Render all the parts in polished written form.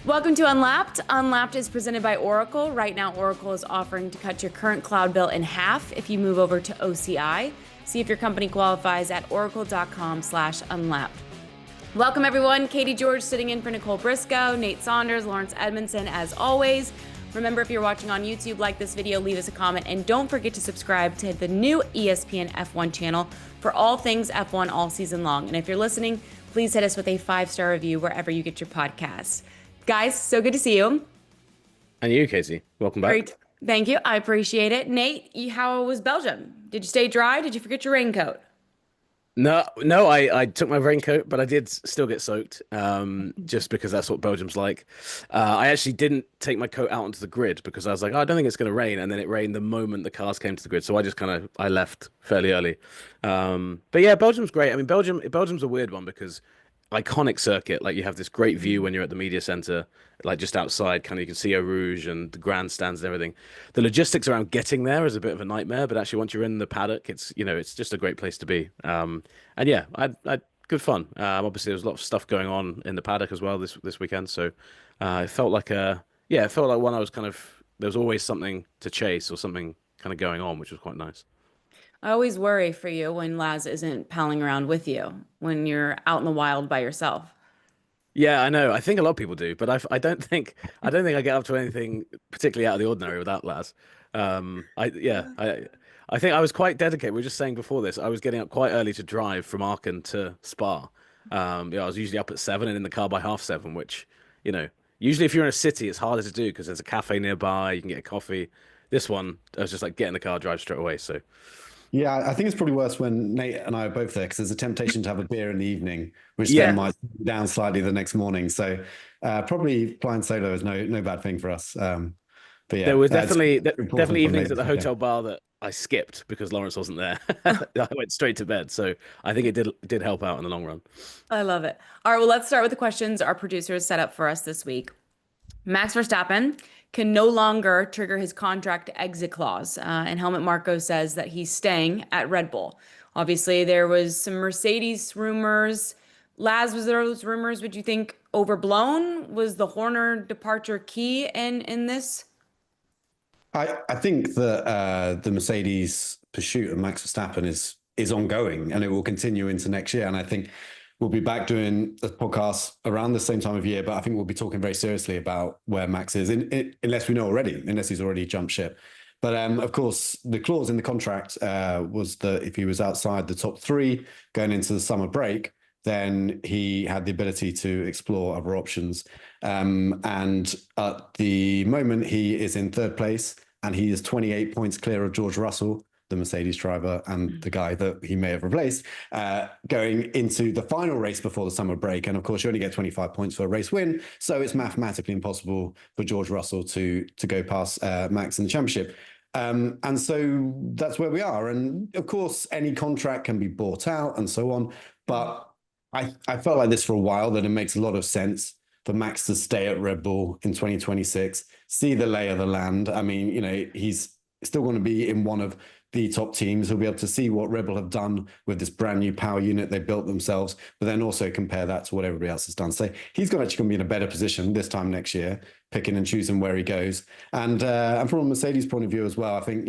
Welcome to Unlapped. Unlapped is presented by Oracle. Right now, Oracle is offering to cut your current cloud bill in half if you move over to OCI. See if your company qualifies at oracle.com/unlapped. Welcome, everyone. Katie George sitting in for Nicole Briscoe, Nate Saunders, Laurence Edmondson, as always. Remember, if you're watching on YouTube, like this video, leave us a comment, and don't forget to subscribe to the new ESPN F1 channel for all things F1 all season long. And if you're listening, please hit us with a 5-star review wherever you get your podcasts. Guys, so good to see you. And you, Casey. Welcome back. Great. Thank you. I appreciate it. Nate, how was Belgium? Did you stay dry? Did you forget your raincoat? No, I took my raincoat, but I did still get soaked, just because that's what Belgium's like. I actually didn't take my coat out onto the grid because I was like, oh, I don't think it's going to rain, and then it rained the moment the cars came to the grid, so I just I left fairly early. But yeah, Belgium's great. I mean, Belgium's a weird one because iconic circuit. Like you have this great view when you're at the media center, like just outside, kind of you can see Eau Rouge and the grandstands and everything. The logistics around getting there is a bit of a nightmare, but actually once you're in the paddock, it's just a great place to be. And yeah, I good fun. Obviously there was a lot of stuff going on in the paddock as well this weekend, so it felt like it felt like one I was there was always something to chase or something kind of going on, which was quite nice. I always worry for you when Laz isn't palling around with you when you're out in the wild by yourself. Yeah, I know. I think a lot of people do, but I don't think I get up to anything particularly out of the ordinary without Laz. I think I was quite dedicated. We were just saying before this, I was getting up quite early to drive from Aachen to Spa. I was usually up at 7 and in the car by half 7, which, usually if you're in a city, it's harder to do because there's a cafe nearby, you can get a coffee. This one, I was just like, get in the car, drive straight away. So Yeah, I think it's probably worse when Nate and I are both there because there's a temptation to have a beer in the evening, which yeah, then might be down slightly the next morning. So probably flying solo is no bad thing for us. But there yeah, were it's definitely important for evenings Nate at the to be there. hotel bar that I skipped because Lawrence wasn't there. I went straight to bed. So I think it did help out in the long run. I love it. All right, well, let's start with the questions our producers set up for us this week. Max Verstappen can no longer trigger his contract exit clause, and Helmut Marko says that he's staying at Red Bull. Obviously, there was some Mercedes rumors. Laz, was there those rumors? Would you think overblown? Was the Horner departure key in this? I think that the Mercedes pursuit of Max Verstappen is ongoing and it will continue into next year. And I think we'll be back doing the podcast around the same time of year, but I think we'll be talking very seriously about where Max is, unless we know already, unless he's already jumped ship. But of course, the clause in the contract was that if he was outside the top 3 going into the summer break, then he had the ability to explore other options. And at the moment, he is in 3rd place and he is 28 points clear of George Russell, the Mercedes driver and the guy that he may have replaced, going into the final race before the summer break. And of course, you only get 25 points for a race win. So it's mathematically impossible for George Russell to go past Max in the championship. And so that's where we are. And of course, any contract can be bought out and so on. But I felt like this for a while, that it makes a lot of sense for Max to stay at Red Bull in 2026, see the lay of the land. I mean, he's still going to be in one of the top teams. He'll be able to see what Red Bull have done with this brand new power unit they built themselves, but then also compare that to what everybody else has done. So he's actually going to be in a better position this time next year, picking and choosing where he goes. And from a Mercedes point of view as well, I think,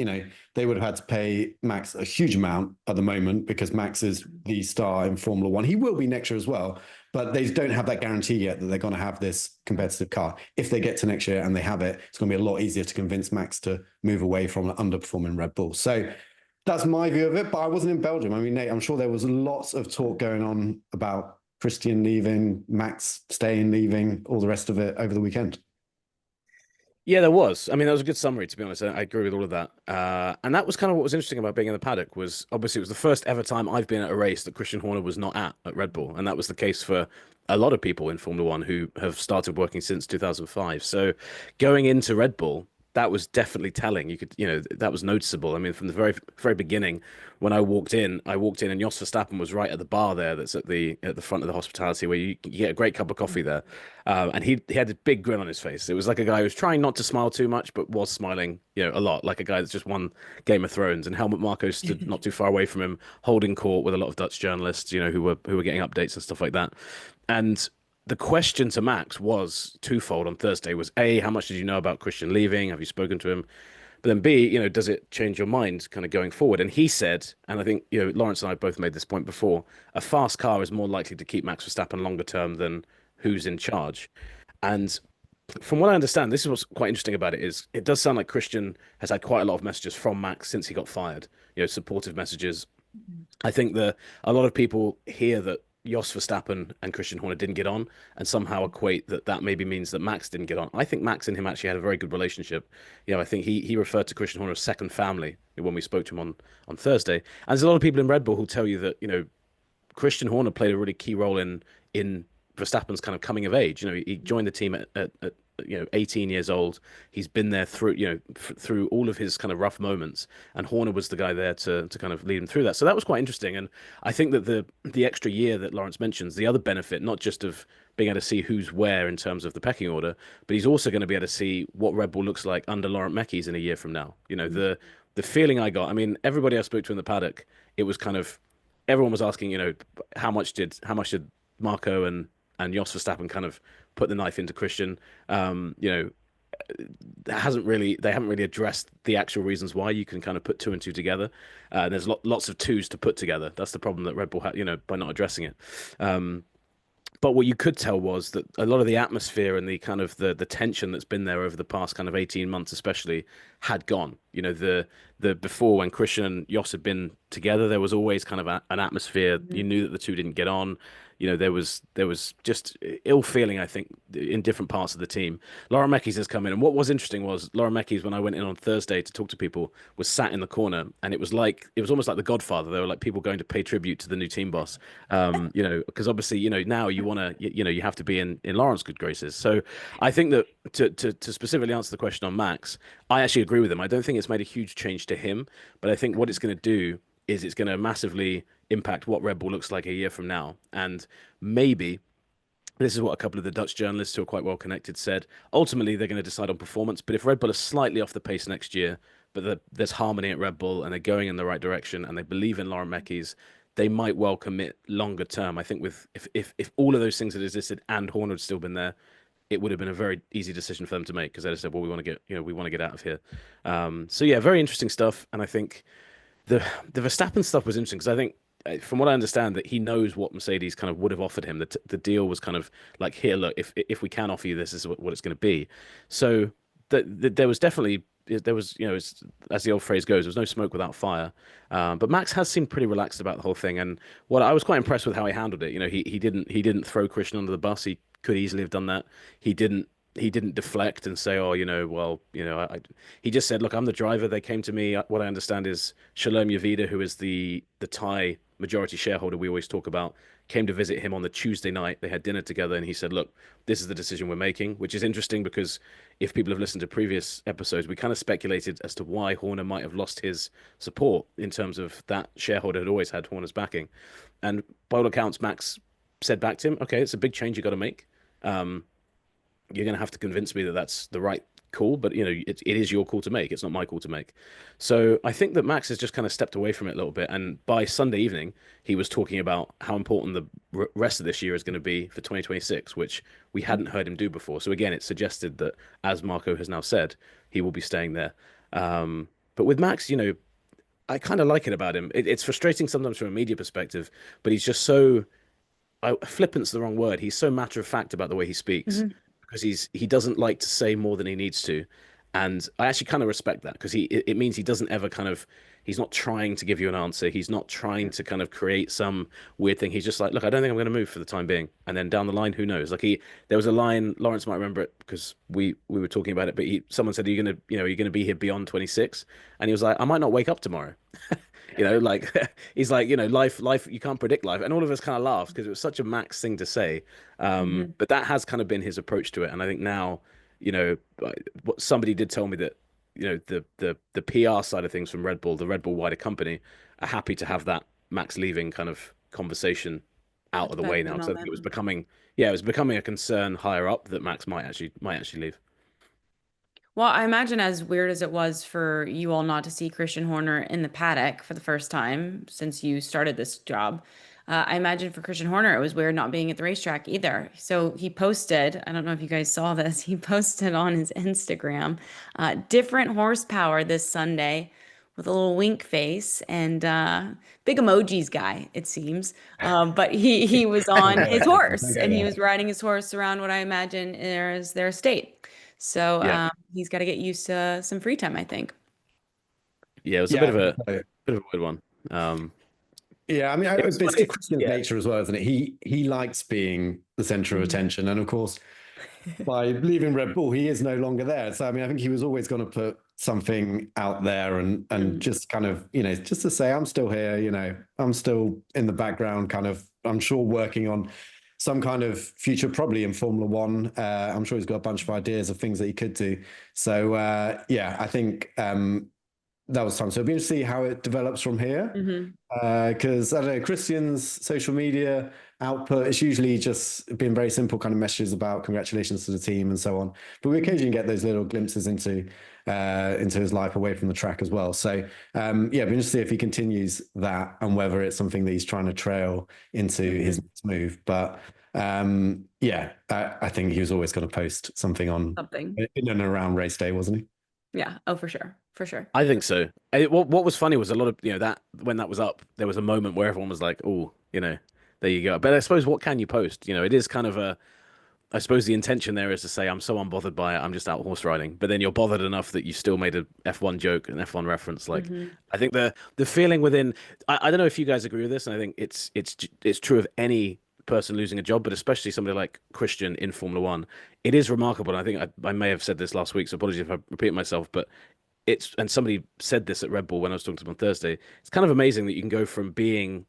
they would have had to pay Max a huge amount at the moment because Max is the star in Formula One. He will be next year as well, but they don't have that guarantee yet that they're going to have this competitive car. If they get to next year and they have it, it's going to be a lot easier to convince Max to move away from an underperforming Red Bull. So that's my view of it, but I wasn't in Belgium. I mean, Nate, I'm sure there was lots of talk going on about Christian leaving, Max staying, leaving, all the rest of it over the weekend. Yeah, there was. I mean, that was a good summary, to be honest. I agree with all of that. And that was kind of what was interesting about being in the paddock was obviously it was the first ever time I've been at a race that Christian Horner was not at Red Bull. And that was the case for a lot of people in Formula One who have started working since 2005. So going into Red Bull, that was definitely telling. That was noticeable. I mean, from the very, very beginning, when I walked in, and Jos Verstappen was right at the bar there. That's at the front of the hospitality where you get a great cup of coffee there, and he had a big grin on his face. It was like a guy who was trying not to smile too much, but was smiling, a lot, like a guy that's just won Game of Thrones. And Helmut Marko stood not too far away from him, holding court with a lot of Dutch journalists, who were getting updates and stuff like that. And the question to Max was twofold on Thursday. Was A, how much did you know about Christian leaving? Have you spoken to him? But then B, does it change your mind kind of going forward? And he said, and I think, Laurence and I both made this point before, a fast car is more likely to keep Max Verstappen longer term than who's in charge. And from what I understand, this is what's quite interesting about it is it does sound like Christian has had quite a lot of messages from Max since he got fired, supportive messages. I think that a lot of people hear that Jos Verstappen and Christian Horner didn't get on and somehow equate that maybe means that Max didn't get on. I think Max and him actually had a very good relationship. I think he referred to Christian Horner as second family when we spoke to him on Thursday. And there's a lot of people in Red Bull who tell you that, Christian Horner played a really key role in Verstappen's kind of coming of age. He joined the team at 18 years old. He's been there through through all of his kind of rough moments, and Horner was the guy there to kind of lead him through that. So that was quite interesting. And I think that the extra year that Laurence mentions, the other benefit, not just of being able to see who's where in terms of the pecking order, but he's also going to be able to see what Red Bull looks like under Laurent Mekies in a year from now. The feeling I got, I mean, everybody I spoke to in the paddock, it was kind of everyone was asking, how much did Marco and Jos Verstappen kind of put the knife into Christian. They haven't really addressed the actual reasons why. You can kind of put two and two together. There's lots of twos to put together. That's the problem that Red Bull had, by not addressing it. But what you could tell was that a lot of the atmosphere and the kind of the tension that's been there over the past kind of 18 months, especially, had gone. The before when Christian and Jos had been together, there was always kind of an atmosphere. You knew that the two didn't get on. There was just ill feeling, I think, in different parts of the team. Laurent Mekies has come in, and what was interesting was Laurent Mekies, when I went in on Thursday to talk to people, was sat in the corner, and it was almost like The Godfather. There were like people going to pay tribute to the new team boss, because obviously, now you want to, you have to be in Laurence's good graces. So I think that to specifically answer the question on Max, I actually agree with him. I don't think it's made a huge change to him, but I think what it's going to do is it's going to massively impact what Red Bull looks like a year from now. And maybe this is what a couple of the Dutch journalists who are quite well connected said. Ultimately, they're going to decide on performance. But if Red Bull are slightly off the pace next year, but there's harmony at Red Bull and they're going in the right direction and they believe in Laurent Mekies, they might well commit longer term. I think if all of those things had existed and Horner had still been there, it would have been a very easy decision for them to make because they said, well, we want to get out of here. So yeah, very interesting stuff. And I think the Verstappen stuff was interesting because I think, from what I understand, that he knows what Mercedes kind of would have offered him. The deal was kind of like, here, look, if we can offer you this is what it's going to be. So there was definitely, as the old phrase goes, there was no smoke without fire. But Max has seemed pretty relaxed about the whole thing, and what I was quite impressed with how he handled it. He didn't throw Christian under the bus. He could easily have done that. He didn't deflect and say, oh, he just said, look, I'm the driver. They came to me. What I understand is Shalom Yavida, who is the Thai majority shareholder we always talk about, came to visit him on the Tuesday night. They had dinner together and he said, look, this is the decision we're making, which is interesting because if people have listened to previous episodes, we kind of speculated as to why Horner might have lost his support in terms of that shareholder had always had Horner's backing. And by all accounts, Max said back to him, okay, it's a big change you got to make. You're going to have to convince me that that's the right call, but it is your call to make. It's not my call to make. So I think that Max has just kind of stepped away from it a little bit. And by Sunday evening, he was talking about how important the rest of this year is going to be for 2026, which we hadn't heard him do before. So again, it suggested that, as Marco has now said, he will be staying there. But with Max, I kind of like it about him. It's frustrating sometimes from a media perspective, but he's just so flippant's the wrong word. He's so matter of fact about the way he speaks. Because he doesn't like to say more than he needs to, and I actually kind of respect that because it means he doesn't ever he's not trying to give you an answer. He's not trying to kind of create some weird thing. He's just like, look, I don't think I'm going to move for the time being, and then down the line, who knows? Like there was a line, Laurence might remember it because we were talking about it, but someone said, are you going to be here beyond 26? And he was like, I might not wake up tomorrow. Like he's like, life, you can't predict life. And all of us kind of laughed because it was such a Max thing to say. But that has kind of been his approach to it. And I think now, what somebody did tell me that, the PR side of things from Red Bull, the Red Bull wider company, are happy to have that Max leaving kind of conversation out of the way now. Because I think it was becoming a concern higher up that Max might actually leave. Well, I imagine as weird as it was for you all not to see Christian Horner in the paddock for the first time since you started this job, I imagine for Christian Horner, it was weird not being at the racetrack either. So he posted, I don't know if you guys saw this, he posted on his Instagram, different horsepower this Sunday with a little wink face and big emojis guy, it seems. But he was on his horse and he was riding his horse around what I imagine is their estate. So Yeah. he's got to get used to some free time, I think. Yeah, it was a Yeah, bit of a weird one. yeah. I mean, It was it's funny. Christian's Yeah. nature as well, isn't it? He likes being the center of attention, and of course, by leaving Red Bull, he is no longer there. So I mean, I think he was always going to put something out there and just kind of, just to say, I'm still here, I'm still in the background, kind of, I'm sure working on some kind of future, probably in Formula One. I'm sure he's got a bunch of ideas of things that he could do. So yeah, I think that was time. So it'll be interesting to see how it develops from here. Because I don't know, Christian's social media output, it's usually just been very simple kind of messages about congratulations to the team and so on. But we occasionally get those little glimpses into his life away from the track as well. So yeah, it'll be interesting to see if he continues that and whether it's something that he's trying to trail into his next move. But yeah, I think he was always going to post something on in and around race day, wasn't he? Yeah. Oh, for sure. For sure. I think so. What was funny was a lot of, that when that was up, there was a moment where everyone was like, oh, there you go. But I suppose what can you post? It is kind of I suppose the intention there is to say, I'm so unbothered by it, I'm just out horse riding. But then you're bothered enough that you still made a F1 joke, an F1 reference. Like, I think the feeling within, I don't know if you guys agree with this, and I think it's true of any person losing a job, but especially somebody like Christian in Formula One. It is remarkable. And I think I may have said this last week, so apologies if I repeat myself, but and somebody said this at Red Bull when I was talking to them on Thursday. It's kind of amazing that you can go from being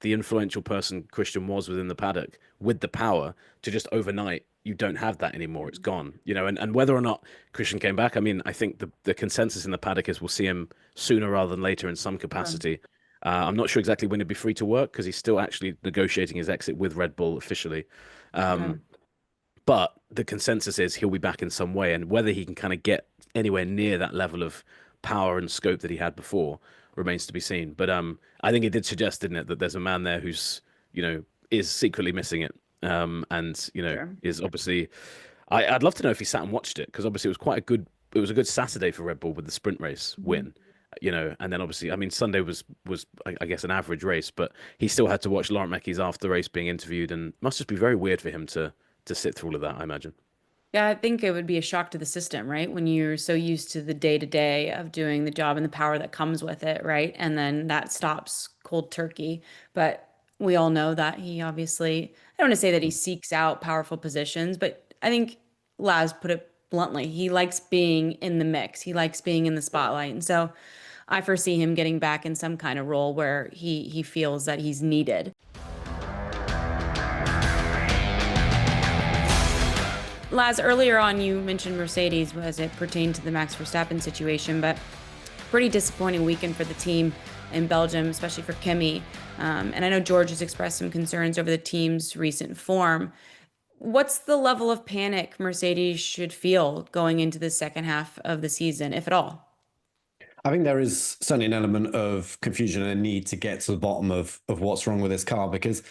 the influential person Christian was within the paddock with the power to just overnight you don't have that anymore. It's gone, and whether or not Christian came back, I mean, I think the consensus in the paddock is we'll see him sooner rather than later in some capacity. I'm not sure exactly when he'd be free to work because he's still actually negotiating his exit with Red Bull officially. But the consensus is he'll be back in some way, and whether he can kind of get anywhere near that level of power and scope that he had before remains to be seen. But I think it did suggest, didn't it, that there's a man there who's, is secretly missing it. And, Sure. is obviously, I'd love to know if he sat and watched it, because obviously it was a good Saturday for Red Bull with the sprint race win, and then obviously, I mean, Sunday was I guess an average race, but he still had to watch Laurent Mekies after the race being interviewed, and must just be very weird for him to sit through all of that, I imagine. Yeah, I think it would be a shock to the system, right? When you're so used to the day to day of doing the job and the power that comes with it, right? And then that stops cold turkey. But we all know that he obviously, I don't want to say that he seeks out powerful positions, but I think Laz put it bluntly. He likes being in the mix, he likes being in the spotlight. And so I foresee him getting back in some kind of role where he feels that he's needed. Laz, earlier on you mentioned Mercedes as it pertained to the Max Verstappen situation, but pretty disappointing weekend for the team in Belgium, especially for Kimi. And I know George has expressed some concerns over the team's recent form. What's the level of panic Mercedes should feel going into the second half of the season, if at all? I think there is certainly an element of confusion and a need to get to the bottom of what's wrong with this car, because,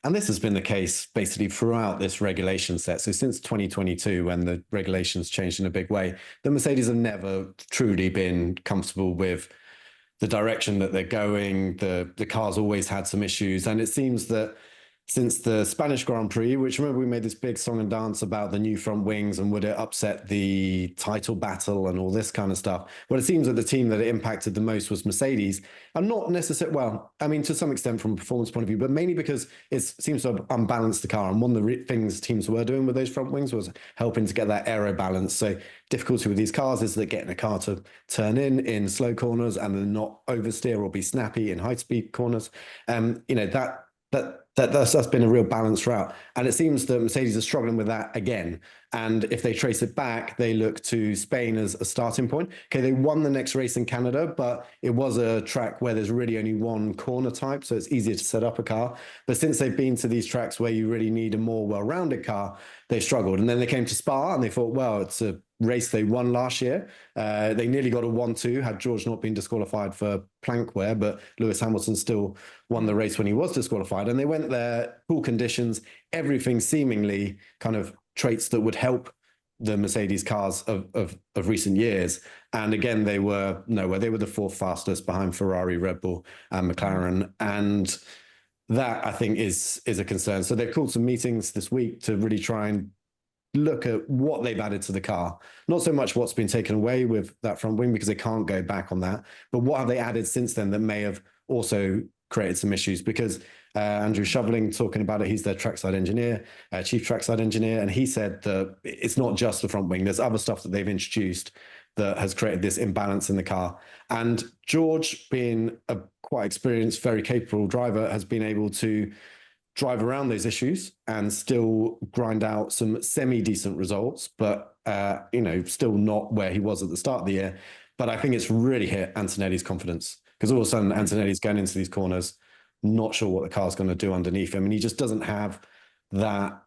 and this has been the case basically throughout this regulation set. So since 2022, when the regulations changed in a big way, the Mercedes have never truly been comfortable with the direction that they're going. The car's always had some issues. And it seems that since the Spanish Grand Prix, which, remember, we made this big song and dance about the new front wings and would it upset the title battle and all this kind of stuff. Well, it seems that the team that it impacted the most was Mercedes. And not necessarily, well, I mean, to some extent from a performance point of view, but mainly because it seems to have unbalanced the car. And one of the things teams were doing with those front wings was helping to get that aero balance. So difficulty with these cars is that getting a car to turn in slow corners and then not oversteer or be snappy in high speed corners. That's been a real balance route. And it seems that Mercedes are struggling with that again. And if they trace it back, they look to Spain as a starting point. Okay, they won the next race in Canada, but it was a track where there's really only one corner type, so it's easier to set up a car. But since they've been to these tracks where you really need a more well-rounded car, they struggled. And then they came to Spa and they thought, well, it's a race they won last year. They nearly got a 1-2 had George not been disqualified for plank wear, but Lewis Hamilton still won the race when he was disqualified. And they went there, cool conditions, everything seemingly kind of traits that would help the Mercedes cars of recent years. And again, they were nowhere. They were the fourth fastest behind Ferrari, Red Bull, and McLaren. And that, I think, is a concern. So they've called some meetings this week to really try and look at what they've added to the car. Not so much what's been taken away with that front wing, because they can't go back on that, but what have they added since then that may have also created some issues? Because Andrew Shoveling talking about it, he's their trackside engineer, chief trackside engineer, and he said that it's not just the front wing. There's other stuff that they've introduced that has created this imbalance in the car. And George, being a quite experienced, very capable driver, has been able to drive around those issues and still grind out some semi-decent results, but still not where he was at the start of the year. But I think it's really hit Antonelli's confidence, because all of a sudden Antonelli's going into these corners, not sure what the car's going to do underneath him, and he just doesn't have that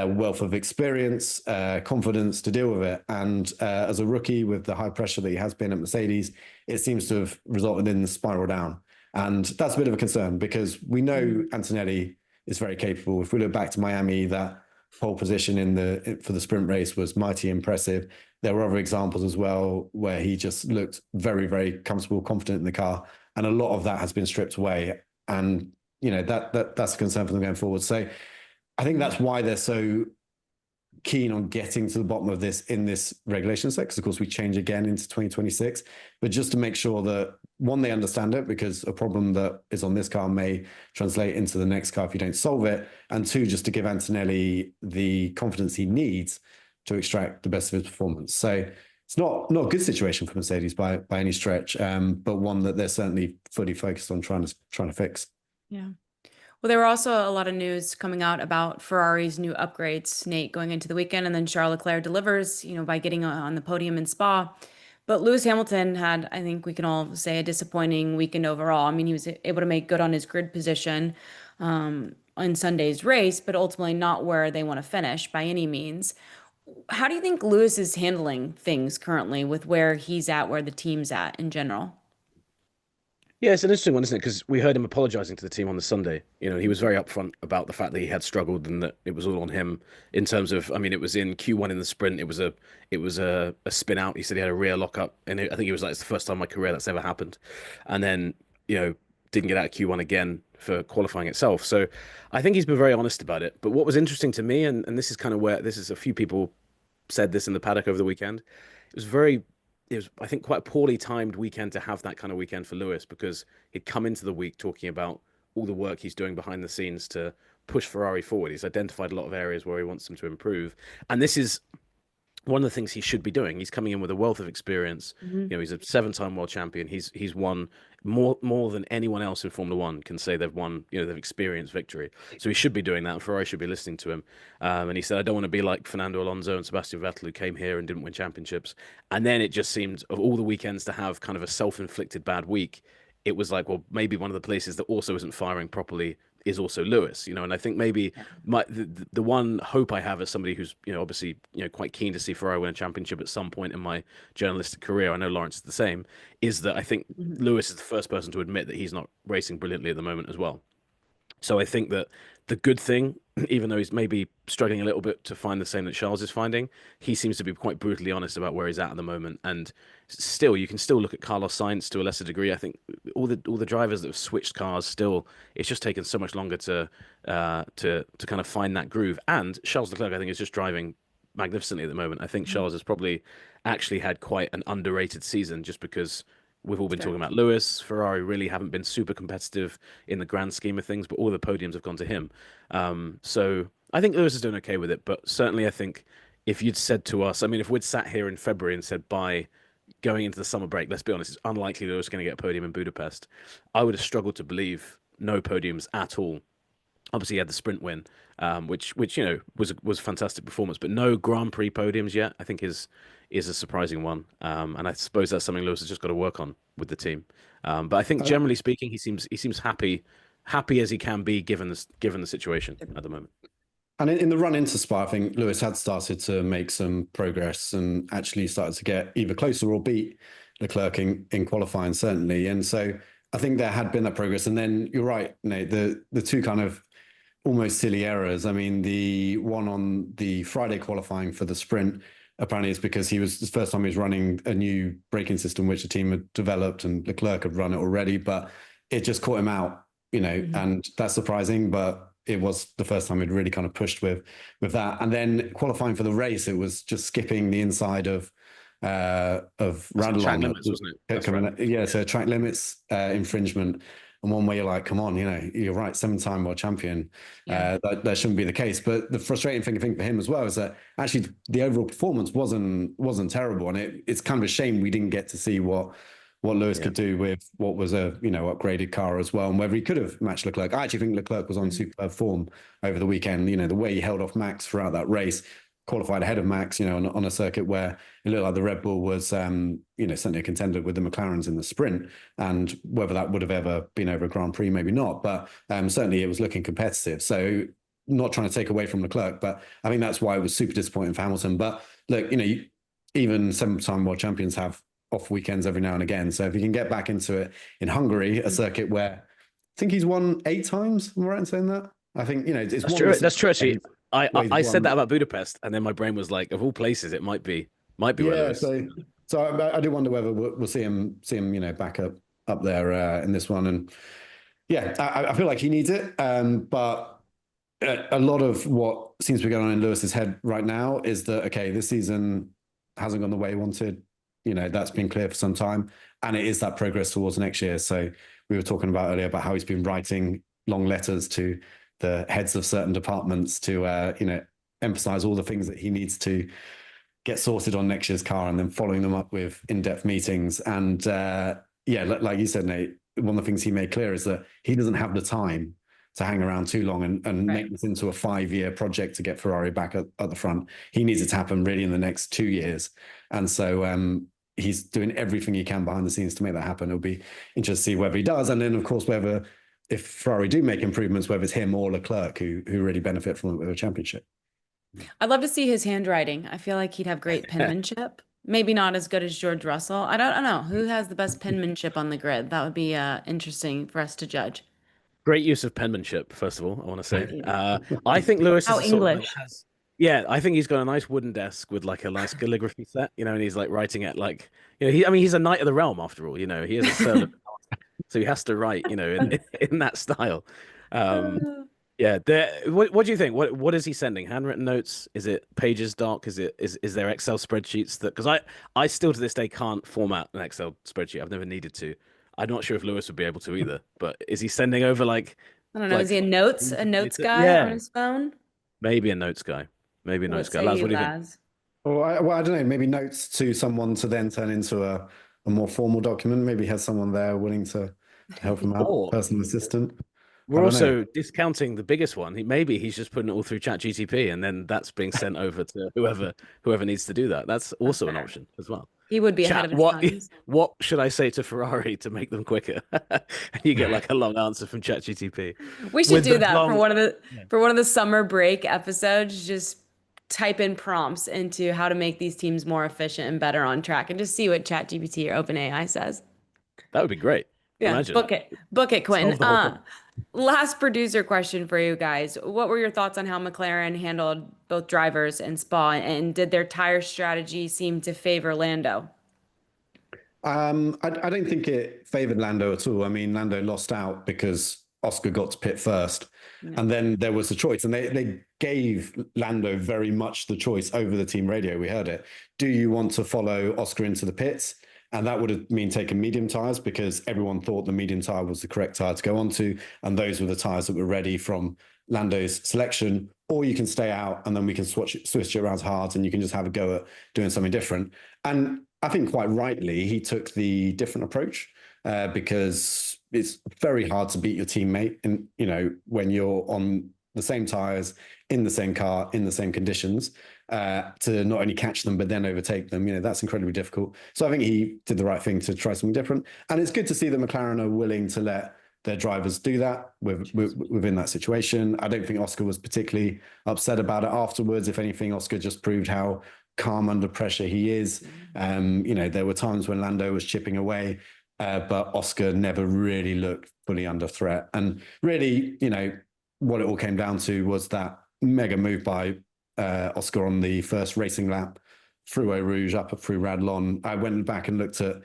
wealth of experience, confidence to deal with it. And as a rookie with the high pressure that he has been at Mercedes, it seems to have resulted in the spiral down. And that's a bit of a concern, because we know Antonelli is very capable. If we look back to Miami, that pole position for the sprint race was mighty impressive. There were other examples as well where he just looked very, very comfortable, confident in the car, and a lot of that has been stripped away. And that's a concern for them going forward. So I think that's why they're so keen on getting to the bottom of this in this regulation set, because of course we change again into 2026, but just to make sure that, one, they understand it, because a problem that is on this car may translate into the next car if you don't solve it, and two, just to give Antonelli the confidence he needs to extract the best of his performance. So it's not a good situation for Mercedes by any stretch, but one that they're certainly fully focused on trying to fix. Yeah. Well, there were also a lot of news coming out about Ferrari's new upgrades, Nate, going into the weekend, and then Charles Leclerc delivers, by getting on the podium in Spa. But Lewis Hamilton had, I think we can all say, a disappointing weekend overall. I mean, he was able to make good on his grid position in Sunday's race, but ultimately not where they want to finish by any means. How do you think Lewis is handling things currently with where he's at, where the team's at in general? Yeah, it's an interesting one, isn't it? Because we heard him apologizing to the team on the Sunday. He was very upfront about the fact that he had struggled and that it was all on him in terms of, I mean, it was in Q1 in the sprint. It was a spin out. He said he had a rear lockup, and I think he was like, it's the first time in my career that's ever happened. And then, didn't get out of Q1 again for qualifying itself. So I think he's been very honest about it. But what was interesting to me, and this is kind of where this is, a few people said this in the paddock over the weekend. It was, I think, quite a poorly timed weekend to have that kind of weekend for Lewis, because he'd come into the week talking about all the work he's doing behind the scenes to push Ferrari forward. He's identified a lot of areas where he wants them to improve. And this is one of the things he should be doing. He's coming in with a wealth of experience. He's a 7-time world champion. He's won more than anyone else in Formula One can say they've won. They've experienced victory. So he should be doing that, and Ferrari should be listening to him. And he said, I don't want to be like Fernando Alonso and Sebastian Vettel, who came here and didn't win championships. And then it just seemed, of all the weekends to have kind of a self-inflicted bad week, it was like, well, maybe one of the places that also isn't firing properly is also Lewis, and I think maybe the one hope I have as somebody who's, obviously, quite keen to see Ferrari win a championship at some point in my journalistic career, I know Laurence is the same, is that I think Lewis is the first person to admit that he's not racing brilliantly at the moment as well. So I think that the good thing, even though he's maybe struggling a little bit to find the same that Charles is finding, he seems to be quite brutally honest about where he's at the moment. And still, you can still look at Carlos Sainz to a lesser degree. I think all the drivers that have switched cars, still, it's just taken so much longer to kind of find that groove. And Charles Leclerc, I think, is just driving magnificently at the moment. I think Charles has probably actually had quite an underrated season, just because we've all been talking about Lewis. Ferrari really haven't been super competitive in the grand scheme of things, but all the podiums have gone to him. So I think Lewis is doing okay with it. But certainly, I think if you'd said to us, I mean, if we'd sat here in February and said by going into the summer break, let's be honest, it's unlikely Lewis is going to get a podium in Budapest, I would have struggled to believe no podiums at all. Obviously, he had the sprint win, which was a fantastic performance, but no Grand Prix podiums yet. I think is a surprising one, and I suppose that's something Lewis has just got to work on with the team. But I think generally speaking, he seems happy as he can be given the situation at the moment. And in the run into Spa, I think Lewis had started to make some progress and actually started to get either closer or beat Leclerc in qualifying, certainly. And so I think there had been that progress. And then you're right, Nate, the two kind of almost silly errors. I mean, the one on the Friday qualifying for the sprint, apparently it's because the first time he was running a new braking system, which the team had developed and Leclerc had run it already, but it just caught him out, and that's surprising, but it was the first time he'd really kind of pushed with that. And then qualifying for the race, it was just skipping the inside of Randall. Track limits, wasn't it? Right. Yeah, so track limits infringement. And one way you're like, come on, you're right, 7-time world champion. Yeah. That shouldn't be the case. But the frustrating thing I think for him as well is that actually the overall performance wasn't terrible. And it's kind of a shame we didn't get to see what Lewis could do with what was a upgraded car as well, and whether he could have matched Leclerc. I actually think Leclerc was on superb form over the weekend. The way he held off Max throughout that race, qualified ahead of Max, on a circuit where it looked like the Red Bull was, certainly a contender with the McLarens in the sprint. And whether that would have ever been over a Grand Prix, maybe not, but certainly it was looking competitive. So not trying to take away from Leclerc, but I think that's why it was super disappointing for Hamilton. But look, even 7-time world champions have off weekends every now and again. So if he can get back into it in Hungary, a circuit where I think he's won 8 times. Am I right in saying that? I think, it's that's true. That's true, actually. I said that about Budapest, and then my brain was like, of all places, it might be where Lewis. So I do wonder whether we'll see him, back up there in this one. And yeah, I feel like he needs it. But a lot of what seems to be going on in Lewis's head right now is that, okay, this season hasn't gone the way he wanted. That's been clear for some time. And it is that progress towards next year. So we were talking about earlier about how he's been writing long letters to the heads of certain departments to, emphasize all the things that he needs to get sorted on next year's car, and then following them up with in-depth meetings. And like you said, Nate, one of the things he made clear is that he doesn't have the time to hang around too long and make this into a 5-year project to get Ferrari back at the front. He needs it to happen really in the next 2 years. And so he's doing everything he can behind the scenes to make that happen. It'll be interesting to see whether he does. And then, of course, if Ferrari do make improvements, whether it's him or Leclerc who really benefit from it with a championship. I'd love to see his handwriting. I feel like he'd have great penmanship. Maybe not as good as George Russell. I don't know. Who has the best penmanship on the grid? That would be interesting for us to judge. Great use of penmanship, first of all, I want to say. I think Lewis How is English. I think he's got a nice wooden desk with like a nice calligraphy set, and he's like writing at like, he's a knight of the realm after all, he is a servant. So he has to write, in that style. What do you think? What is he sending? Handwritten notes? Is it Pages Doc? Is there Excel spreadsheets because I still to this day can't format an Excel spreadsheet. I've never needed to. I'm not sure if Lewis would be able to either. But is he sending over like? I don't know. Is he a notes guy on his phone? Maybe a notes guy. Laz, what do you think? Well, I don't know. Maybe notes to someone to then turn into a more formal document. Maybe he has someone there willing to help him out, personal assistant. We're also discounting the biggest one. Maybe he's just putting it all through ChatGPT, and then that's being sent over to whoever needs to do that. That's also an option as well. He would be ahead of his times. What should I say to Ferrari to make them quicker? And you get like a long answer from ChatGPT. We should do that for one of the summer break episodes. Just type in prompts into how to make these teams more efficient and better on track, and just see what ChatGPT or OpenAI says. That would be great. Yeah, imagine. book it, Quentin. Last producer question for you guys. What were your thoughts on how McLaren handled both drivers and Spa, and did their tire strategy seem to favor Lando? I don't think it favored Lando at all. I mean, Lando lost out because Oscar got to pit first, and then there was a choice, and they gave Lando very much the choice over the team radio. We heard it. Do you want to follow Oscar into the pits? And that would have mean taking medium tires because everyone thought the medium tire was the correct tire to go onto. And those were the tires that were ready from Lando's selection. Or you can stay out and then we can switch it around hard and you can just have a go at doing something different. And I think quite rightly, he took the different approach because it's very hard to beat your teammate. And, when you're on the same tires, in the same car, in the same conditions, to not only catch them, but then overtake them. That's incredibly difficult. So I think he did the right thing to try something different. And it's good to see that McLaren are willing to let their drivers do that within that situation. I don't think Oscar was particularly upset about it afterwards. If anything, Oscar just proved how calm under pressure he is. There were times when Lando was chipping away, but Oscar never really looked fully under threat. And really, what it all came down to was that mega move by Oscar on the first racing lap through Eau Rouge up through Radlon. I went back and looked at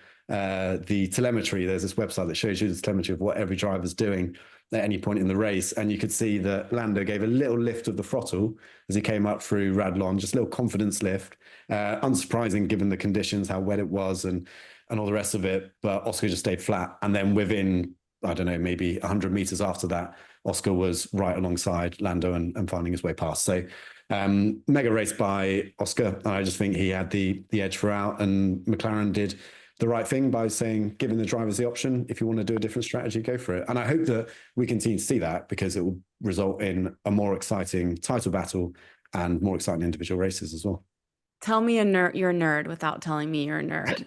the telemetry. There's this website that shows you the telemetry of what every driver's doing at any point in the race. And you could see that Lando gave a little lift of the throttle as he came up through Radlon, just a little confidence lift. Unsurprising given the conditions, how wet it was and all the rest of it. But Oscar just stayed flat. And then within, I don't know, maybe 100 meters after that, Oscar was right alongside Lando and finding his way past. So mega race by Oscar. I just think he had the edge throughout, and McLaren did the right thing by saying, giving the drivers the option, if you want to do a different strategy, go for it. And I hope that we continue to see that, because it will result in a more exciting title battle and more exciting individual races as well. Tell me you're a nerd without telling me you're a nerd.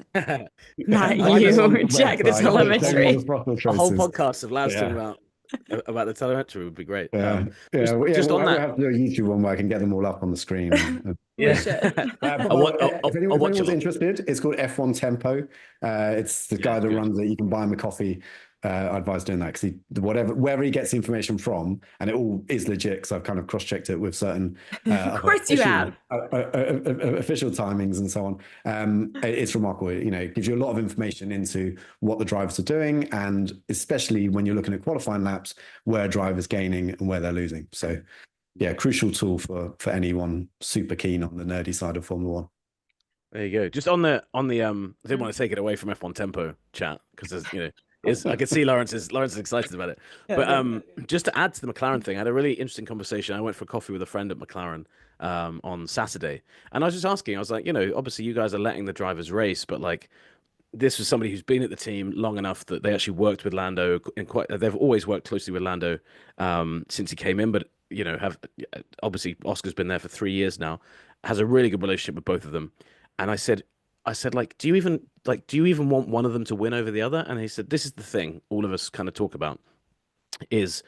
Not you check the telemetry. A whole podcast of Lance talking about the telemetry would be great. Just on that, have to do a YouTube one where I can get them all up on the screen. If anyone's interested, it's called F1 Tempo. It's the guy that runs it. You can buy him a coffee. I advise doing that, because wherever he gets information from, and it all is legit, because I've kind of cross-checked it with certain of course you have official timings and so on. It's remarkable. It gives you a lot of information into what the drivers are doing, and especially when you're looking at qualifying laps, where drivers gaining and where they're losing. So crucial tool for anyone super keen on the nerdy side of Formula One. There you go. Just on the I didn't want to take it away from F1 Tempo chat, because there's I can see Laurence is excited about it. But just to add to the McLaren thing, I had a really interesting conversation. I went for coffee with a friend at McLaren on Saturday, and I was just asking. I was like, obviously you guys are letting the drivers race, but like, this was somebody who's been at the team long enough that they actually worked with Lando, and they've always worked closely with Lando since he came in. But have obviously Oscar's been there for 3 years now, has a really good relationship with both of them. And I said, like, do you even want one of them to win over the other? And he said, this is the thing all of us kind of talk about, is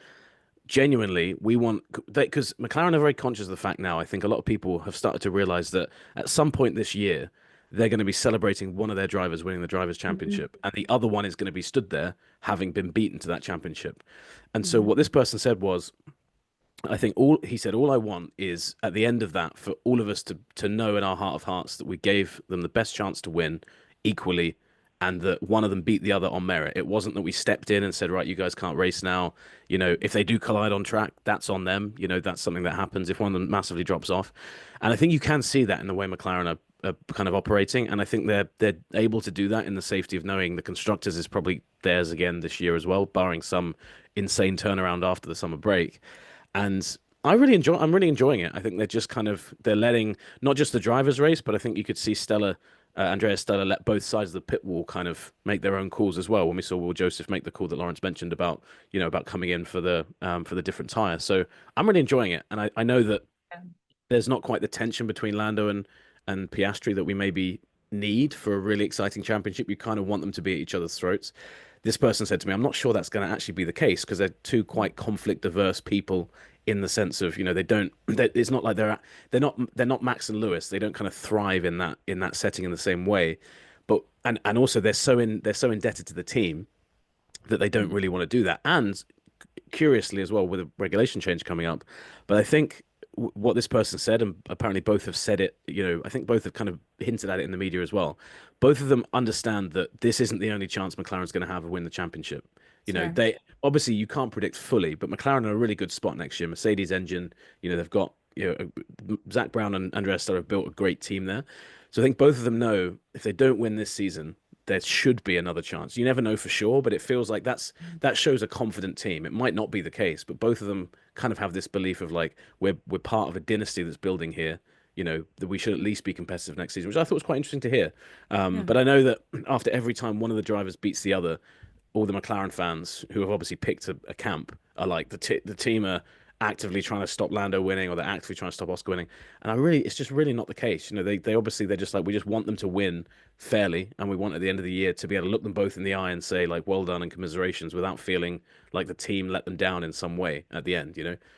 genuinely we want, because McLaren are very conscious of the fact now. I think a lot of people have started to realize that at some point this year, they're going to be celebrating one of their drivers winning the Drivers' Championship, and the other one is going to be stood there having been beaten to that championship. And so what this person said was, he said, all I want is at the end of that for all of us to know in our heart of hearts that we gave them the best chance to win equally, and that one of them beat the other on merit. It wasn't that we stepped in and said, right, you guys can't race now. If they do collide on track, that's on them. That's something that happens if one of them massively drops off. And I think you can see that in the way McLaren are kind of operating. And I think they're able to do that in the safety of knowing the constructors is probably theirs again this year as well, barring some insane turnaround after the summer break. And I'm really enjoying it. I think they're letting not just the drivers race, but I think you could see Andrea Stella let both sides of the pit wall kind of make their own calls as well. When we saw Will Joseph make the call that Laurence mentioned about coming in for the different tire. So I'm really enjoying it. And I know that there's not quite the tension between Lando and Piastri that we maybe need for a really exciting championship. You kind of want them to be at each other's throats. This person said to me, I'm not sure that's going to actually be the case, because they're two quite conflict averse people, in the sense of, it's not like they're not Max and Lewis. They don't kind of thrive in that setting in the same way. But and also they're so indebted to the team that they don't really want to do that. And curiously as well, with a regulation change coming up, but I think what this person said, and apparently both have said it, I think both have kind of hinted at it in the media as well. Both of them understand that this isn't the only chance McLaren's going to have to win the championship. They obviously, you can't predict fully, but McLaren are a really good spot next year. Mercedes engine, they've got, Zach Brown and Andrea Stella have built a great team there. So I think both of them know if they don't win this season, there should be another chance. You never know for sure, but it feels like that shows a confident team. It might not be the case, but both of them kind of have this belief of like, we're part of a dynasty that's building here, that we should at least be competitive next season, which I thought was quite interesting to hear. But I know that after every time one of the drivers beats the other, all the McLaren fans who have obviously picked a camp are like, the team are actively trying to stop Lando winning or they're actively trying to stop Oscar winning. And it's just really not the case. They obviously, they're just like, we just want them to win fairly. And we want at the end of the year to be able to look them both in the eye and say, like, well done and commiserations without feeling like the team let them down in some way at the end,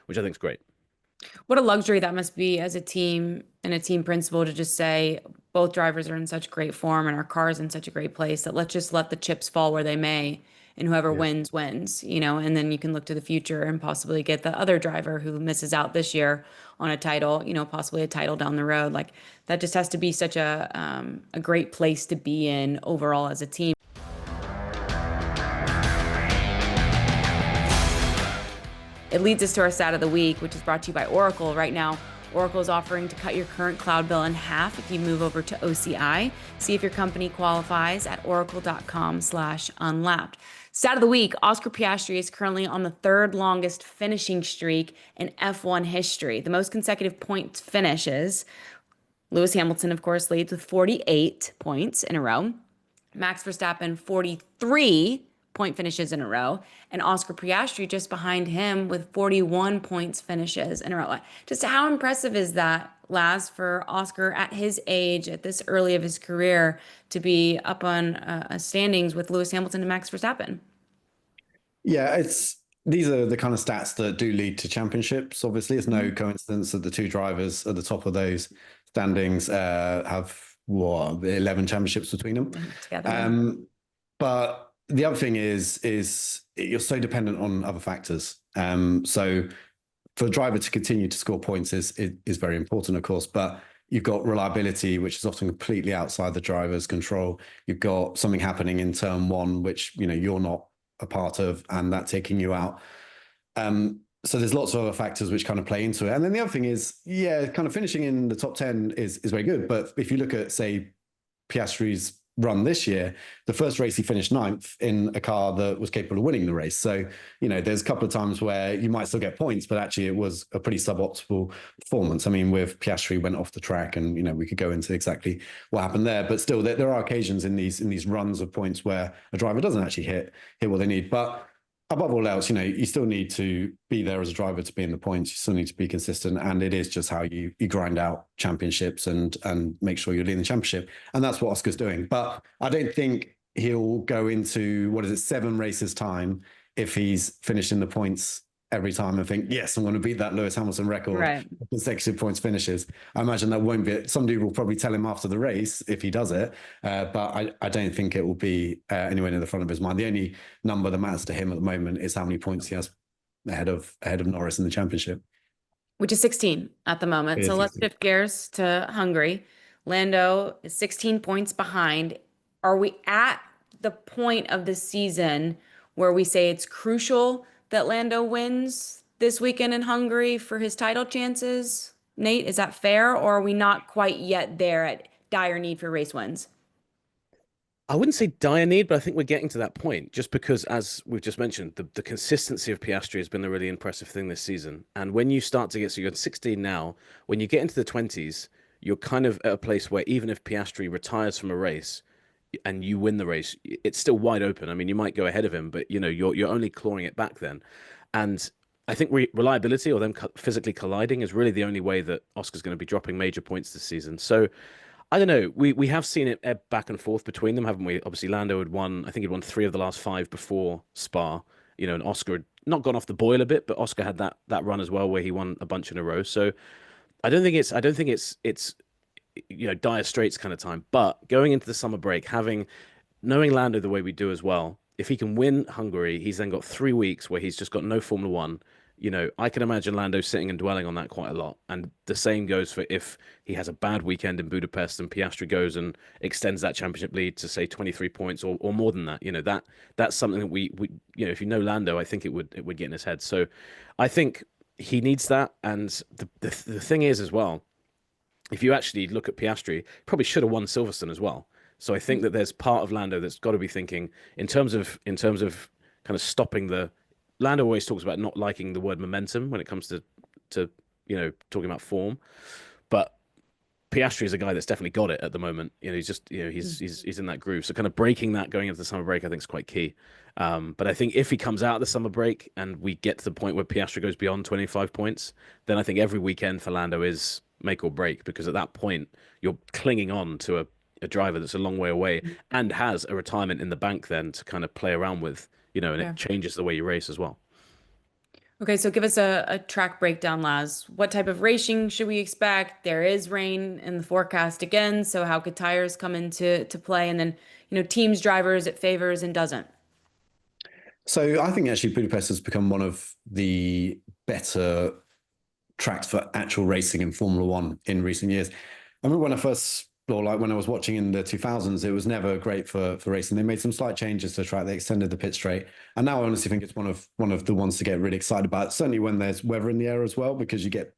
which I think is great. What a luxury that must be as a team and a team principal to just say both drivers are in such great form and our car is in such a great place that let's just let the chips fall where they may and whoever Yeah. wins wins, and then you can look to the future and possibly get the other driver who misses out this year on a title, possibly a title down the road. Like that just has to be such a great place to be in overall as a team. It leads us to our stat of the week, which is brought to you by Oracle. Right now, Oracle is offering to cut your current cloud bill in half if you move over to OCI. See if your company qualifies at oracle.com/unlapped. Stat of the week, Oscar Piastri is currently on the third longest finishing streak in F1 history. The most consecutive points finishes. Lewis Hamilton, of course, leads with 48 points in a row. Max Verstappen, 43 point finishes in a row, and Oscar Piastri just behind him with 41 points finishes in a row. Just how impressive is that, Laz, for Oscar at his age, at this early of his career, to be up on standings with Lewis Hamilton and Max Verstappen? Yeah, these are the kind of stats that do lead to championships. Obviously, it's no coincidence that the two drivers at the top of those standings have 11 championships between them Together. But the other thing is you're so dependent on other factors. So for a driver to continue to score points is very important, of course, but you've got reliability, which is often completely outside the driver's control. You've got something happening in turn one, which you're not a part of, and that taking you out. So there's lots of other factors which kind of play into it. And then the other thing is, kind of finishing in the top 10 is very good. But if you look at, say, Piastri's run this year, the first race he finished 9th in a car that was capable of winning the race. So, there's a couple of times where you might still get points, but actually it was a pretty suboptimal performance. I mean, with Piastri went off the track and, we could go into exactly what happened there, but still there are occasions in these runs of points where a driver doesn't actually hit what they need. But above all else, you still need to be there as a driver to be in the points. You still need to be consistent. And it is just how you grind out championships and make sure you're leading the championship. And that's what Oscar's doing. But I don't think he'll go into, 7 races time if he's finishing the points every time and think, yes, I'm going to beat that Lewis Hamilton record. Right. Consecutive points finishes. I imagine that won't be, somebody will probably tell him after the race if he does it. But I don't think it will be anywhere near the front of his mind. The only number that matters to him at the moment is how many points he has ahead of Norris in the championship. Which is 16 at the moment. So let's shift gears to Hungary. Lando is 16 points behind. Are we at the point of the season where we say it's crucial that Lando wins this weekend in Hungary for his title chances? Nate, is that fair, or are we not quite yet there at dire need for race wins? I wouldn't say dire need, but I think we're getting to that point just because, as we've just mentioned, the consistency of Piastri has been the really impressive thing this season. And when you start to get, so you're at 16 now, when you get into the 20s, you're kind of at a place where even if Piastri retires from a race and you win the race, it's still wide open. I mean, you might go ahead of him, but you're only clawing it back then. And I think reliability or them physically colliding is really the only way that Oscar's going to be dropping major points this season. So I don't know. We have seen it ebb back and forth between them, haven't we? Obviously, Lando had won. I think he'd won 3 of the last 5 before Spa. And Oscar had not gone off the boil a bit, but Oscar had that run as well where he won a bunch in a row. So I don't think it's dire straits kind of time. But going into the summer break, knowing Lando the way we do as well, if he can win Hungary, he's then got 3 weeks where he's just got no Formula One. I can imagine Lando sitting and dwelling on that quite a lot. And the same goes for if he has a bad weekend in Budapest and Piastri goes and extends that championship lead to, say, 23 points or more than that. That's something that we if Lando, I think it would get in his head. So I think he needs that. And the thing is as well, if you actually look at Piastri, probably should have won Silverstone as well. So I think that there's part of Lando that's got to be thinking in terms of kind of stopping the. Lando always talks about not liking the word momentum when it comes to talking about form, but Piastri is a guy that's definitely got it at the moment. He's just he's in that groove. So kind of breaking that going into the summer break, I think is quite key. But I think if he comes out of the summer break and we get to the point where Piastri goes beyond 25 points, then I think every weekend for Lando is make or break, because at that point you're clinging on to a driver that's a long way away and has a retirement in the bank then to kind of play around with, and Yeah. it changes the way you race as well. Okay, so give us a track breakdown, Laz. What type of racing should we expect? There is rain in the forecast again, so how could tires come into play? And then, teams, drivers, it favors and doesn't. So I think actually Budapest has become one of the better tracks for actual racing in Formula One in recent years. I remember when I was watching in the 2000s, it was never great for racing. They made some slight changes to the track. They extended the pit straight. And now I honestly think it's one of the ones to get really excited about, certainly when there's weather in the air as well, because you get,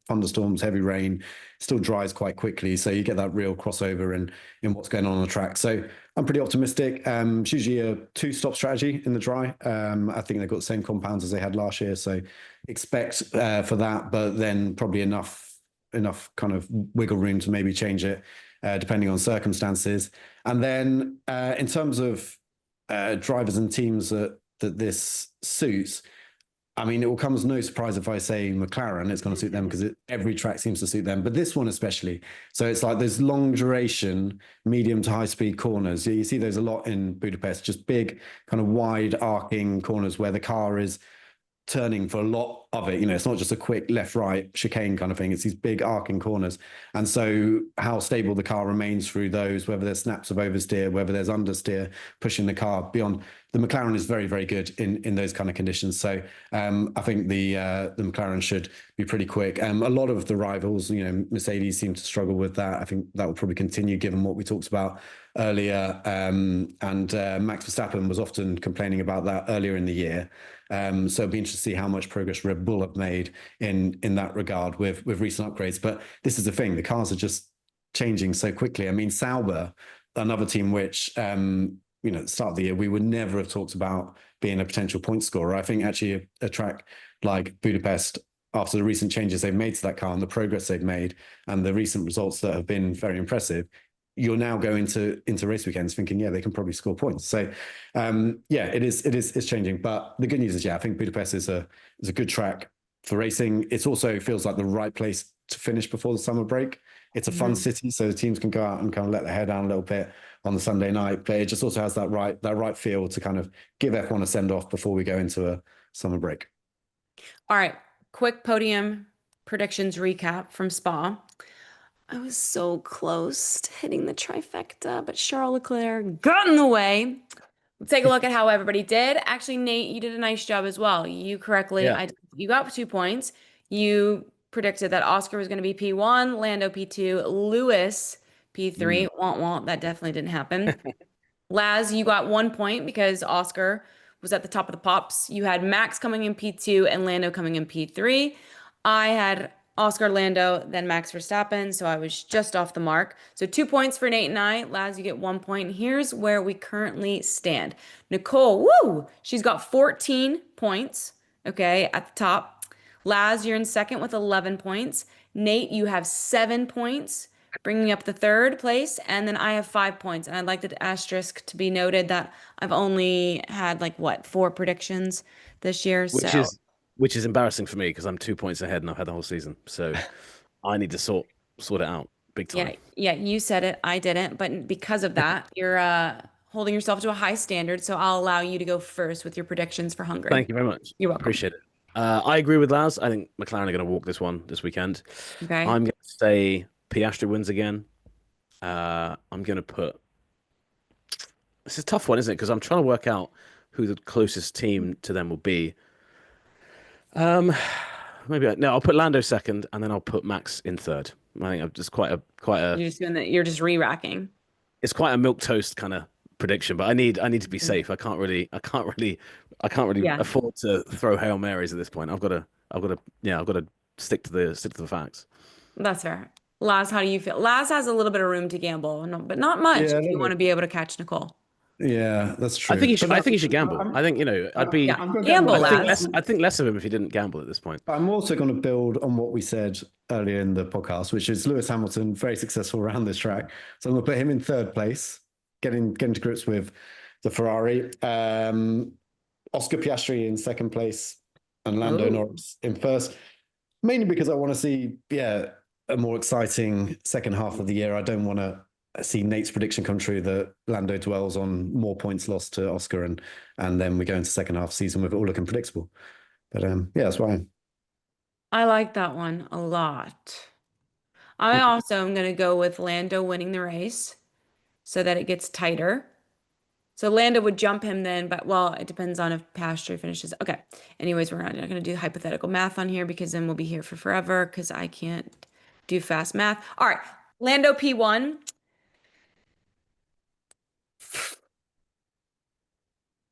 thunderstorms, heavy rain, still dries quite quickly. So you get that real crossover in what's going on the track. So I'm pretty optimistic. It's usually a 2-stop strategy in the dry. I think they've got the same compounds as they had last year. So expect for that, but then probably enough kind of wiggle room to maybe change it depending on circumstances. And then in terms of drivers and teams that this suits, I mean, it will come as no surprise if I say McLaren, it's going to suit them because every track seems to suit them, but this one especially. So it's like there's long duration, medium to high speed corners. You see those a lot in Budapest, just big kind of wide arcing corners where the car is turning for a lot of it. It's not just a quick left-right chicane kind of thing. It's these big arcing corners. And so how stable the car remains through those, whether there's snaps of oversteer, whether there's understeer, pushing the car beyond. The McLaren is very, very good in those kind of conditions. So I think the McLaren should be pretty quick. A lot of the rivals, Mercedes seem to struggle with that. I think that will probably continue given what we talked about earlier. And Max Verstappen was often complaining about that earlier in the year. So it'd be interesting to see how much progress Red Bull have made in that regard with recent upgrades. But this is the thing, the cars are just changing so quickly. I mean, Sauber, another team which, at the start of the year, we would never have talked about being a potential point scorer. I think actually a track like Budapest, after the recent changes they've made to that car and the progress they've made and the recent results that have been very impressive, you're now going into race weekends thinking, yeah, they can probably score points. So, it's changing. But the good news is, I think Budapest is a good track for racing. It also feels like the right place to finish before the summer break. It's a fun city, so the teams can go out and kind of let their hair down a little bit on the Sunday night. But it just also has that right feel to kind of give F1 a send off before we go into a summer break. All right, quick podium predictions recap from Spa. I was so close to hitting the trifecta, but Charles Leclerc got in the way. Let's take a look at how everybody did. Actually, Nate, you did a nice job as well. You you got 2 points. You predicted that Oscar was going to be P1, Lando P2, Lewis P3. Won't. That definitely didn't happen. Laz, you got 1 point because Oscar was at the top of the pops. You had Max coming in P2 and Lando coming in P3. I had Oscar, Lando, then Max Verstappen, so I was just off the mark. So 2 points for Nate and I. Laz, you get 1 point. Here's where we currently stand. Nicole, she's got 14 points, okay, at the top. Laz, you're in second with 11 points. Nate, you have 7 points, bringing up the third place. And then I have 5 points. And I'd like the asterisk to be noted that I've only had 4 predictions this year. Which is embarrassing for me because I'm 2 points ahead and I've had the whole season. So I need to sort it out big time. Yeah, you said it. I didn't. But because of that, you're holding yourself to a high standard. So I'll allow you to go first with your predictions for Hungary. Thank you very much. You're welcome. Appreciate it. I agree with Laz. I think McLaren are going to walk this one this weekend. Okay. I'm going to say Piastri wins again. I'm going to put... This is a tough one, isn't it? Because I'm trying to work out who the closest team to them will be. I'll put Lando second, and then I'll put Max in third. I think I'm just quite a. You're just doing that. You're just re-racking. It's quite a milquetoast kind of prediction, but I need to be safe. I can't really afford to throw Hail Marys at this point. I've got to stick to the facts. That's fair. Laz, how do you feel? Laz has a little bit of room to gamble, but not much if you want to be able to catch Nicole. Yeah, that's true. I think he should gamble. I think I'd be gamble. I think less of him if he didn't gamble at this point. I'm also going to build on what we said earlier in the podcast, which is Lewis Hamilton, very successful around this track. So I'm going to put him in third place, getting to grips with the Ferrari. Oscar Piastri in second place and Lando Norris in first, mainly because I want to see, a more exciting second half of the year. I don't want to see Nate's prediction come true that Lando dwells on more points lost to Oscar and then we go into second half season with it all looking predictable. But that's why I like that one a lot. I also am going to go with Lando winning the race so that it gets tighter. So Lando would jump him then, but well, it depends on if Piastri finishes. Okay. Anyways, we're not going to do hypothetical math on here because then we'll be here for forever because I can't do fast math. All right. Lando P1.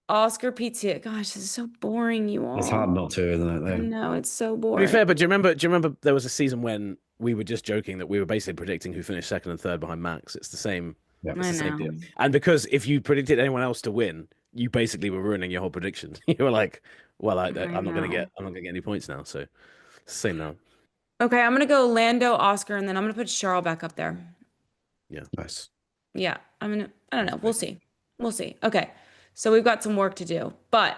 Oscar P2. Gosh, this is so boring, you all. it's hard not to, isn't it? Though? No, it's so To boring. be fair, but do you remember there was a season when we were just joking that we were basically predicting who finished second and third behind Max? It's the same. Yeah. It's the same I deal. know. And because if you predicted anyone else to win, you basically were ruining your whole prediction. You were like, well, I'm not gonna get any points now. So it's the same now. Okay, I'm gonna go Lando, Oscar, and then I'm gonna put Charles back up there. Yeah. Nice. Yeah, I don't know. We'll see. We'll see. Okay, so we've got some work to do, but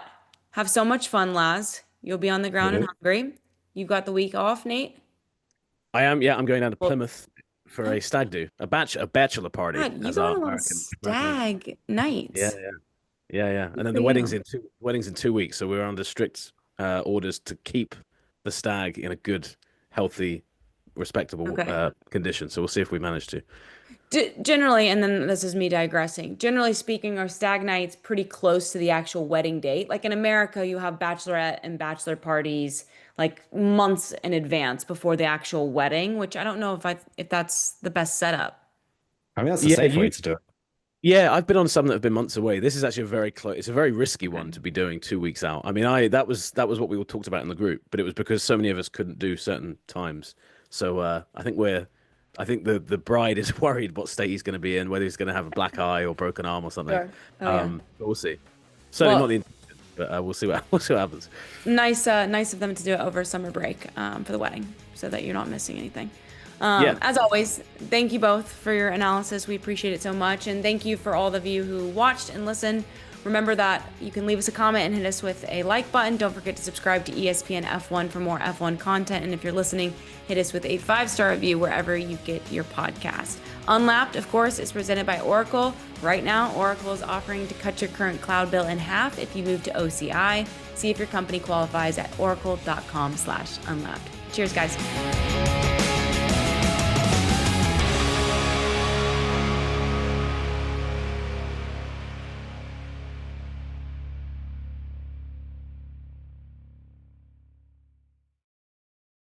have so much fun, Laz. You'll be on the ground in Hungary. You've got the week off, Nate. I am. Yeah, I'm going down to Plymouth for a stag do, a bachelor party. God, you as go our on American. stag nights. Yeah. And then the wedding's in 2 weeks, so we're under strict orders to keep the stag in a good, healthy, respectable condition. So we'll see if we manage to. Generally, and then this is me digressing. Generally speaking, our stag nights pretty close to the actual wedding date. Like in America, you have bachelorette and bachelor parties like months in advance before the actual wedding, which I don't know if that's the best setup. I mean, that's the safe way to do it. Yeah, I've been on some that have been months away. This is actually a very close. It's a very risky one to be doing 2 weeks out. I mean, that was what we all talked about in the group, but it was because so many of us couldn't do certain times. So I think the bride is worried what state he's going to be in, whether he's going to have a black eye or broken arm or something. Sure. But we'll see. Certainly not the intention, but we'll see what happens. Nice of them to do it over summer break for the wedding, so that you're not missing anything. As always, thank you both for your analysis. We appreciate it so much. And thank you for all of you who watched and listened. Remember that you can leave us a comment and hit us with a like button. Don't forget to subscribe to ESPN F1 for more F1 content. And if you're listening, hit us with a 5-star review wherever you get your podcast. Unlapped, of course, is presented by Oracle. Right now, Oracle is offering to cut your current cloud bill in half if you move to OCI. See if your company qualifies at oracle.com/unlapped. Cheers, guys.